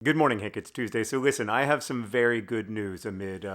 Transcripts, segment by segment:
Good morning, Hank. It's Tuesday. So listen, I have some very good news amid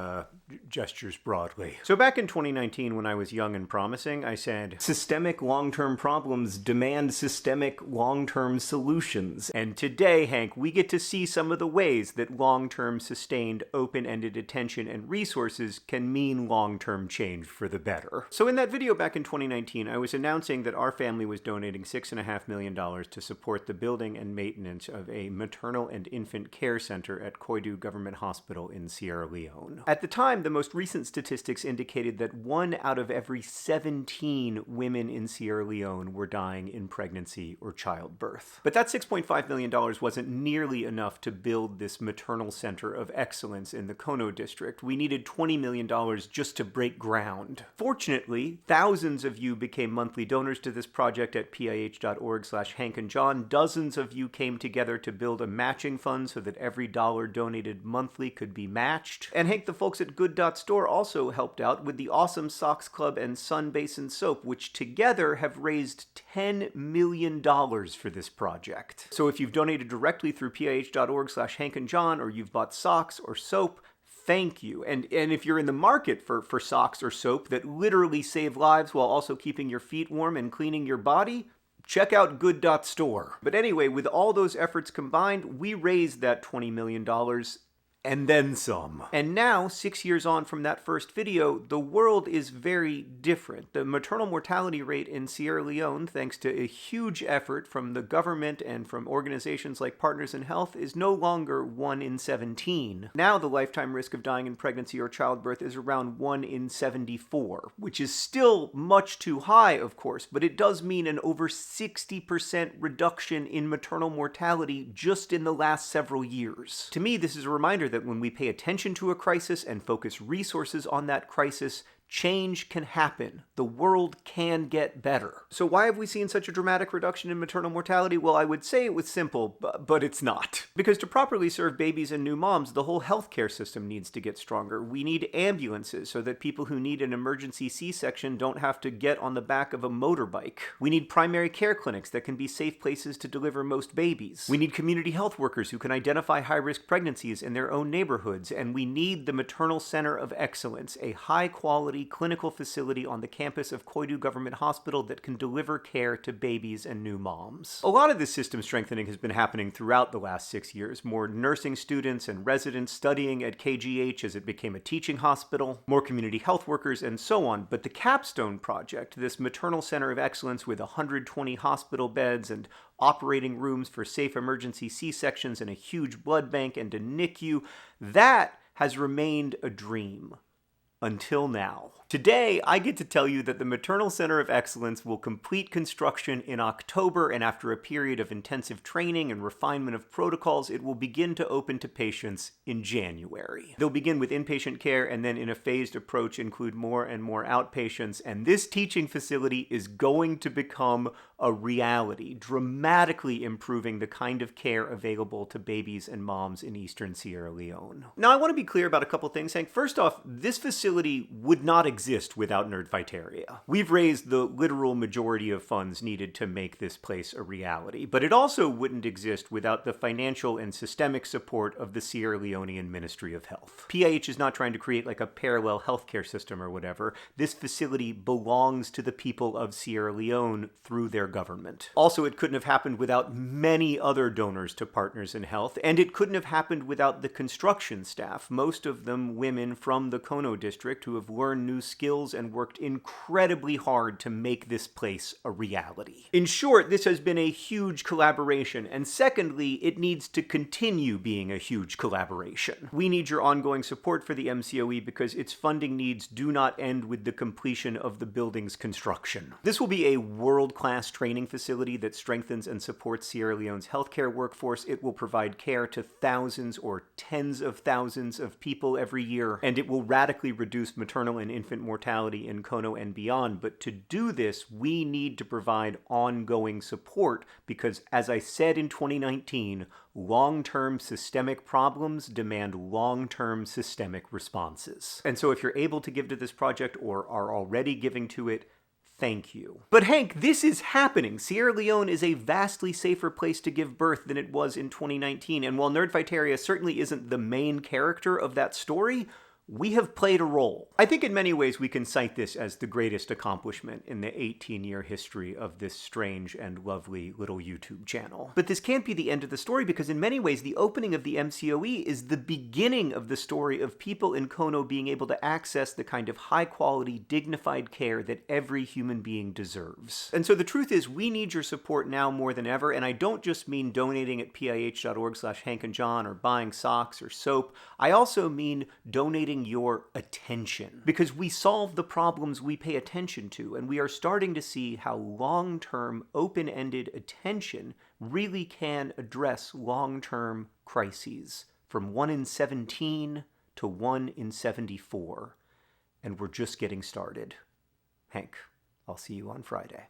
gestures broadly. So back in 2019, when I was young and promising, I said, systemic long-term problems demand systemic long-term solutions. And today, Hank, we get to see some of the ways that long-term sustained open-ended attention and resources can mean long-term change for the better. So in that video back in 2019, I was announcing that our family was donating $6.5 million to support the building and maintenance of a maternal and infant care center at Koidu Government Hospital in Sierra Leone. At the time, the most recent statistics indicated that 1 out of every 17 women in Sierra Leone were dying in pregnancy or childbirth. But that $6.5 million wasn't nearly enough to build this maternal center of excellence in the Kono district. We needed $20 million just to break ground. Fortunately, thousands of you became monthly donors to this project at pih.org/hankandjohn. Dozens of you came together to build a matching fund so that every dollar donated monthly could be matched. And Hank, the folks at Good Store also helped out with the awesome Socks Club and Sun Basin Soap, which together have raised $10 million for this project. So if you've donated directly through pih.org/hankandjohn, or you've bought socks or soap, thank you. And if you're in the market for socks or soap that literally save lives while also keeping your feet warm and cleaning your body, check out Good Store. But anyway, with all those efforts combined, we raised that $20 million and then some. And now, 6 years on from that first video, the world is very different. The maternal mortality rate in Sierra Leone, thanks to a huge effort from the government and from organizations like Partners in Health, is no longer 1 in 17. Now the lifetime risk of dying in pregnancy or childbirth is around 1 in 74, which is still much too high, of course, but it does mean an over 60% reduction in maternal mortality just in the last several years. To me, this is a reminder that when we pay attention to a crisis and focus resources on that crisis, change can happen. The world can get better. So why have we seen such a dramatic reduction in maternal mortality? Well, I would say it was simple, but it's not. Because to properly serve babies and new moms, the whole healthcare system needs to get stronger. We need ambulances so that people who need an emergency C-section don't have to get on the back of a motorbike. We need primary care clinics that can be safe places to deliver most babies. We need community health workers who can identify high-risk pregnancies in their own neighborhoods. And we need the Maternal Center of Excellence, a high-quality clinical facility on the campus of Koidu Government Hospital that can deliver care to babies and new moms. A lot of this system strengthening has been happening throughout the last 6 years. More nursing students and residents studying at KGH as it became a teaching hospital, more community health workers, and so on. But the capstone project, this maternal center of excellence with 120 hospital beds and operating rooms for safe emergency C-sections and a huge blood bank and a NICU, that has remained a dream. Until now. Today, I get to tell you that the Maternal Center of Excellence will complete construction in October, and after a period of intensive training and refinement of protocols, it will begin to open to patients in January. They'll begin with inpatient care and then in a phased approach include more and more outpatients, and this teaching facility is going to become a reality, dramatically improving the kind of care available to babies and moms in eastern Sierra Leone. Now, I want to be clear about a couple things, Hank. First off, this facility would not exist without Nerdviteria. We've raised the literal majority of funds needed to make this place a reality, but it also wouldn't exist without the financial and systemic support of the Sierra Leonean Ministry of Health. PIH is not trying to create like a parallel healthcare system or whatever. This facility belongs to the people of Sierra Leone through their government. Also, it couldn't have happened without many other donors to Partners in Health, and it couldn't have happened without the construction staff, most of them women from the Kono district who have learned new skills and worked incredibly hard to make this place a reality. In short, this has been a huge collaboration, and secondly, it needs to continue being a huge collaboration. We need your ongoing support for the MCOE because its funding needs do not end with the completion of the building's construction. This will be a world-class training facility that strengthens and supports Sierra Leone's healthcare workforce. It will provide care to thousands or tens of thousands of people every year, and it will radically reduce maternal and infant mortality in Kono and beyond. But to do this, we need to provide ongoing support because, as I said in 2019, long-term systemic problems demand long-term systemic responses. And so if you're able to give to this project or are already giving to it, Thank you. But Hank, this is happening. Sierra Leone is a vastly safer place to give birth than it was in 2019, and while Nerdfighteria certainly isn't the main character of that story, we have played a role. I think in many ways we can cite this as the greatest accomplishment in the 18-year history of this strange and lovely little YouTube channel. But this can't be the end of the story, because in many ways the opening of the MCOE is the beginning of the story of people in Kono being able to access the kind of high-quality, dignified care that every human being deserves. And so the truth is, we need your support now more than ever, and I don't just mean donating at pih.org/hankandjohn or buying socks or soap. I also mean donating your attention, because we solve the problems we pay attention to, and we are starting to see how long-term, open-ended attention really can address long-term crises, from 1 in 17 to 1 in 74, and we're just getting started. Hank, I'll see you on Friday.